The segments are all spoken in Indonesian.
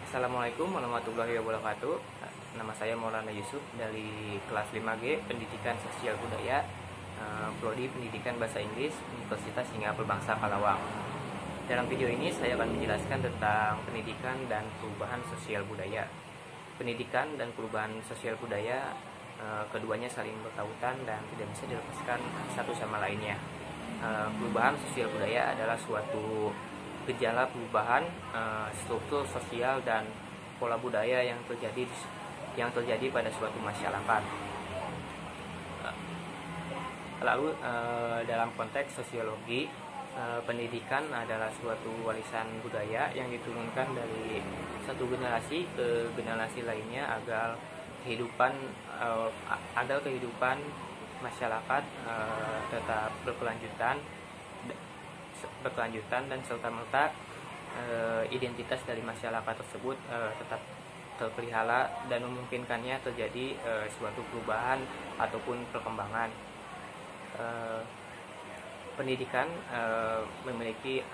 Assalamualaikum warahmatullahi wabarakatuh. Nama saya Maulana Yusuf dari kelas 5G Pendidikan Sosial Budaya, Prodi Pendidikan Bahasa Inggris Universitas Singapura Bangsa Kalawang. Dalam video ini saya akan menjelaskan tentang pendidikan dan perubahan sosial budaya. Pendidikan dan perubahan sosial budaya, keduanya saling berkaitan dan tidak bisa dilepaskan satu sama lainnya. Perubahan sosial budaya adalah suatu gejala perubahan struktur sosial dan pola budaya yang terjadi pada suatu masyarakat. Lalu dalam konteks sosiologi, pendidikan adalah suatu warisan budaya yang diturunkan dari satu generasi ke generasi lainnya agar kehidupan masyarakat tetap berkelanjutan dan serta-merta identitas dari masyarakat tersebut tetap terpelihara dan memungkinkannya terjadi suatu perubahan ataupun perkembangan. Pendidikan memiliki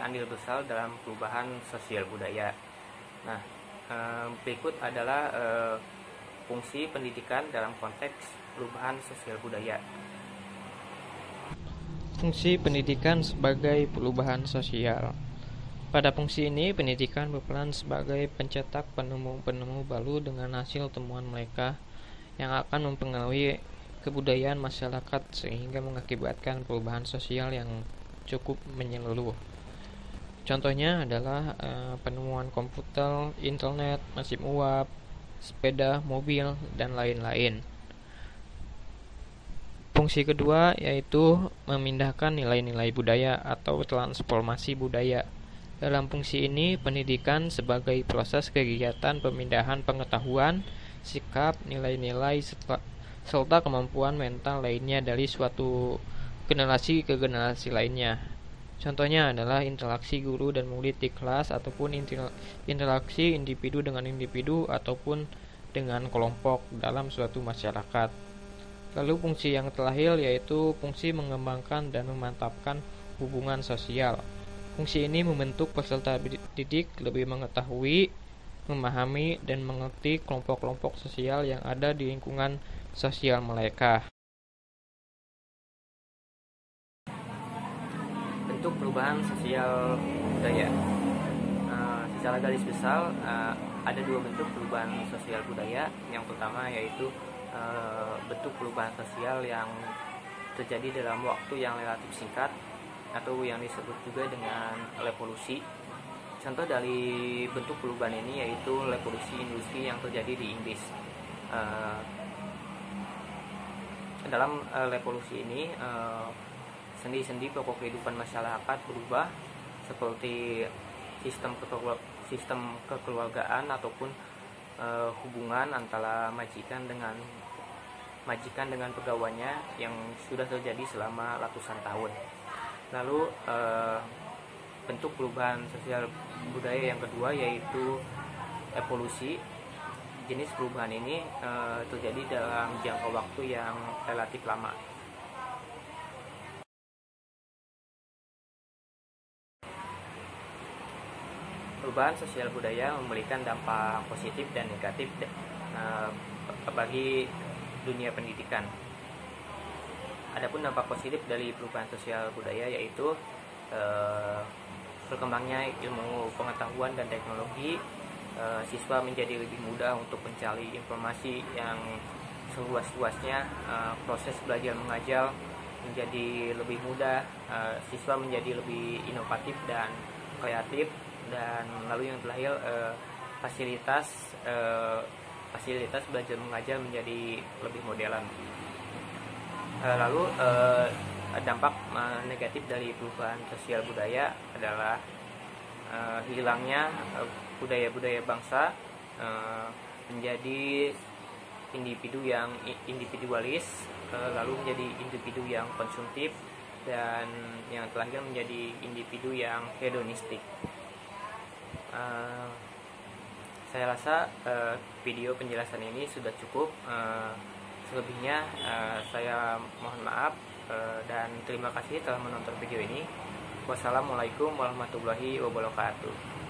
andil besar dalam perubahan sosial budaya. Nah, berikut adalah fungsi pendidikan dalam konteks perubahan sosial budaya. Fungsi pendidikan sebagai perubahan sosial. Pada fungsi ini, pendidikan berperan sebagai pencetak penemu-penemu baru dengan hasil temuan mereka yang akan mempengaruhi kebudayaan masyarakat sehingga mengakibatkan perubahan sosial yang cukup menyeluruh. Contohnya adalah penemuan komputer, internet, mesin uap, sepeda, mobil, dan lain-lain. Fungsi kedua yaitu memindahkan nilai-nilai budaya atau transformasi budaya. Dalam fungsi ini, pendidikan sebagai proses kegiatan pemindahan pengetahuan, sikap, nilai-nilai, serta kemampuan mental lainnya dari suatu generasi ke generasi lainnya. Contohnya adalah interaksi guru dan murid di kelas ataupun interaksi individu dengan individu ataupun dengan kelompok dalam suatu masyarakat. Lalu fungsi yang terakhir yaitu fungsi mengembangkan dan memantapkan hubungan sosial. Fungsi ini membentuk peserta didik lebih mengetahui, memahami, dan mengerti kelompok-kelompok sosial yang ada di lingkungan sosial mereka. Bentuk perubahan sosial budaya. Secara garis besar ada dua bentuk perubahan sosial budaya. Yang pertama yaitu bentuk perubahan sosial yang terjadi dalam waktu yang relatif singkat atau yang disebut juga dengan revolusi. Contoh dari bentuk perubahan ini yaitu revolusi industri yang terjadi di Inggris. Dalam revolusi ini sendi-sendi pokok kehidupan masyarakat berubah seperti sistem kekeluargaan ataupun hubungan antara majikan dengan pegawainya yang sudah terjadi selama ratusan tahun. Lalu bentuk perubahan sosial budaya yang kedua yaitu evolusi. Jenis perubahan ini terjadi dalam jangka waktu yang relatif lama. Perubahan sosial budaya memberikan dampak positif dan negatif bagi dunia pendidikan. Adapun dampak positif dari perubahan sosial budaya yaitu berkembangnya ilmu pengetahuan dan teknologi. Siswa menjadi lebih mudah untuk mencari informasi yang seluas-luasnya. Proses belajar mengajar menjadi lebih mudah. Siswa menjadi lebih inovatif dan kreatif. Dan lalu yang terakhir, fasilitas belajar mengajar menjadi lebih modern. Lalu dampak negatif dari perubahan sosial budaya adalah hilangnya budaya-budaya bangsa, menjadi individu yang individualis, lalu menjadi individu yang konsumtif, dan yang terakhir menjadi individu yang hedonistik. Saya rasa video penjelasan ini sudah cukup. Selebihnya saya mohon maaf dan terima kasih telah menonton video ini. Wassalamualaikum warahmatullahi wabarakatuh.